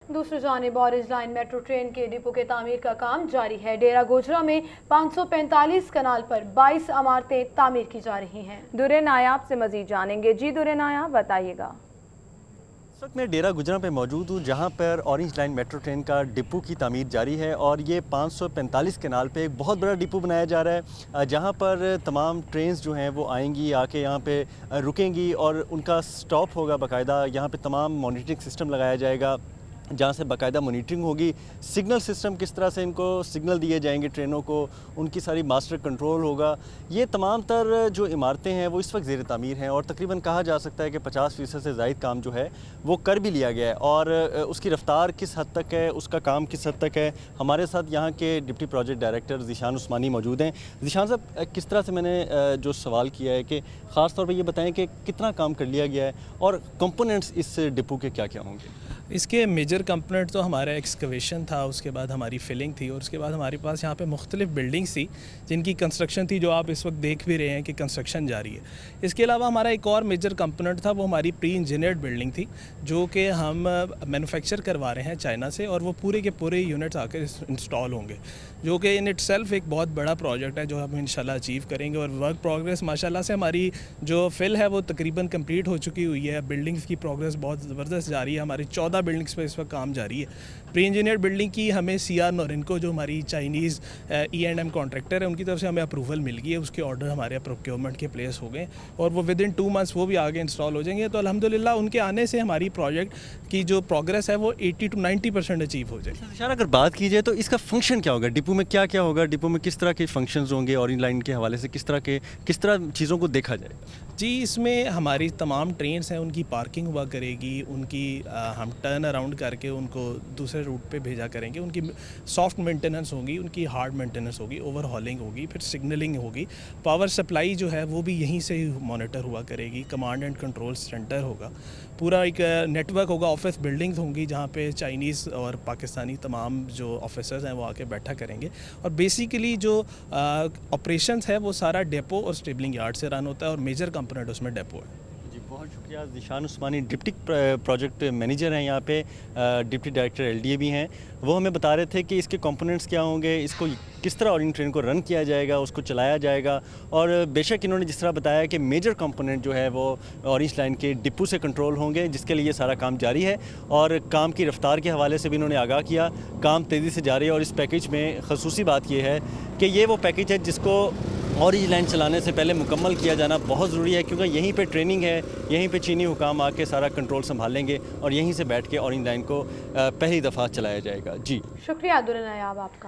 दूसरी जानिब orange line metro train के डिपो के तामीर का काम जारी है। डेरा गोजरा में 545 कनाल पर 22 इमारतें तामीर की जा रही हैं। दुरे नायाब से मजीद जानेंगे। जी दुरे नायाब, बताइएगा। इस वक्त मैं डेरा गुजरा पे मौजूद हूँ, जहाँ पर ऑरेंज लाइन मेट्रो ट्रेन का डिपो की तामीर जारी है और ये 545 कनाल पे एक बहुत बड़ा डिपो बनाया जा रहा है, जहाँ पर तमाम ट्रेन्स जो हैं वो आएंगी, आके यहाँ पे रुकेंगी और उनका स्टॉप होगा बाकायदा। यहाँ पे तमाम मॉनिटरिंग सिस्टम लगाया जाएगा, जहाँ से बाकायदा मॉनिटरिंग होगी। सिग्नल सिस्टम किस तरह से इनको सिग्नल दिए जाएंगे ट्रेनों को, उनकी सारी मास्टर कंट्रोल होगा। ये तमाम तर जो इमारतें हैं वो इस वक्त ज़ेर तामीर हैं और तकरीबन कहा जा सकता है कि 50% से ज़ायद काम जो है वो कर भी लिया गया है। और उसकी रफ्तार किस हद तक है, उसका काम किस हद तक है, हमारे साथ यहाँ के डिप्टी प्रोजेक्ट डायरेक्टर ज़ीशान उस्मानी मौजूद हैं। ज़ीशान साहब, किस तरह से मैंने जो सवाल किया है कि ख़ास तौर पर ये बताएँ कि कितना काम कर लिया गया है और कंपोनेंट्स इस डिपो के क्या क्या होंगे? इसके मेजर कंपोनेंट तो हमारा एक्सकवेशन था, उसके बाद हमारी फिलिंग थी और उसके बाद हमारे पास यहाँ पे मुख्तलिफ बिल्डिंग्स थी जिनकी कंस्ट्रक्शन थी, जो आप इस वक्त देख भी रहे हैं कि कंस्ट्रक्शन जारी है। इसके अलावा हमारा एक और मेजर कंपोनेंट था, वो हमारी प्री इंजीनियर्ड बिल्डिंग थी जो कि हम मैन्युफैक्चर करवा रहे हैं चाइना से, और वो पूरे के पूरे यूनिट्स आकर इंस्टॉल होंगे, जो कि इन इटसेल्फ एक बहुत बड़ा प्रोजेक्ट है जो हम इंशाल्लाह अचीव करेंगे। और वर्क प्रोग्रेस माशाल्लाह से हमारी जो फिल है वो तकरीबन कंप्लीट हो चुकी हुई है। बिल्डिंग्स की प्रोग्रेस बहुत ज़बरदस्त जारी है। हमारी 14 बिल्डिंग्स पे इस वक्त काम जारी है। प्री इंजीनियर बिल्डिंग की हमें CR नोरिनको, जो हमारी चाइनीज़ E&M कॉन्ट्रैक्टर है, उनकी तरफ से हमें अप्रूवल मिल गई है। उसके ऑर्डर हमारे प्रोक्योरमेंट के प्लेस हो गए और वो विद इन 2 मंथ्स वो भी आगे इंस्टॉल हो जाएंगे। तो अल्हम्दुलिल्लाह उनके आने से हमारी प्रोजेक्ट की जो प्रोग्रेस है वो 80 to 90% अचीव हो जाएगी। इशारा अगर बात की जाए तो इसका फंक्शन क्या होगा, डिपो में क्या क्या होगा, डिपो में किस तरह के फंक्शंस होंगे, ऑरेंज लाइन के हवाले से किस तरह चीज़ों को देखा जाएगा? जी, इसमें हमारी तमाम ट्रेन्स हैं, उनकी पार्किंग हुआ करेगी, उनकी हम टर्न अराउंड करके उनको दूसरे रूट पे भेजा करेंगे। उनकी सॉफ्ट मेंटेनेंस होगी, उनकी हार्ड मेंटेनेंस होगी, ओवरहॉलिंग होगी, फिर सिग्नलिंग होगी। पावर सप्लाई जो है वो भी यहीं से ही मॉनिटर हुआ करेगी। कमांड एंड कंट्रोल सेंटर होगा, पूरा एक नेटवर्क होगा, ऑफिस बिल्डिंग्स होंगी जहाँ पे चाइनीज़ और पाकिस्तानी तमाम जो ऑफिसर्स हैं वो आके बैठा करेंगे। और बेसिकली जो ऑपरेशंस है वो सारा डेपो और स्टेबलिंग यार्ड से रन होता है और मेजर कंपोनेंट उसमें डेपो है। जी, बहुत शुक्रिया। ज़ीशान उस्मानी डिप्टी प्रोजेक्ट मैनेजर हैं यहाँ पे, डिप्टी डायरेक्टर LDA भी हैं। वो हमें बता रहे थे कि इसके कंपोनेंट्स क्या होंगे, इसको किस तरह ऑरेंज ट्रेन को रन किया जाएगा, उसको चलाया जाएगा। और बेशक इन्होंने जिस तरह बताया कि मेजर कंपोनेंट जो है वो ऑरेंज लाइन के डिपो से कंट्रोल होंगे, जिसके लिए सारा काम जारी है। और काम की रफ्तार के हवाले से भी इन्होंने आगाह किया, काम तेज़ी से जारी है। और इस पैकेज में खसूसी बात यह है कि ये वो पैकेज है जिसको ऑरेंज लाइन चलाने से पहले मुकम्मल किया जाना बहुत ज़रूरी है, क्योंकि यहीं पे ट्रेनिंग है, यहीं पे चीनी हुकाम आके सारा कंट्रोल संभालेंगे और यहीं से बैठ के ऑरेंज लाइन को पहली दफ़ा चलाया जाएगा। जी शुक्रिया दुरे नायाब आपका।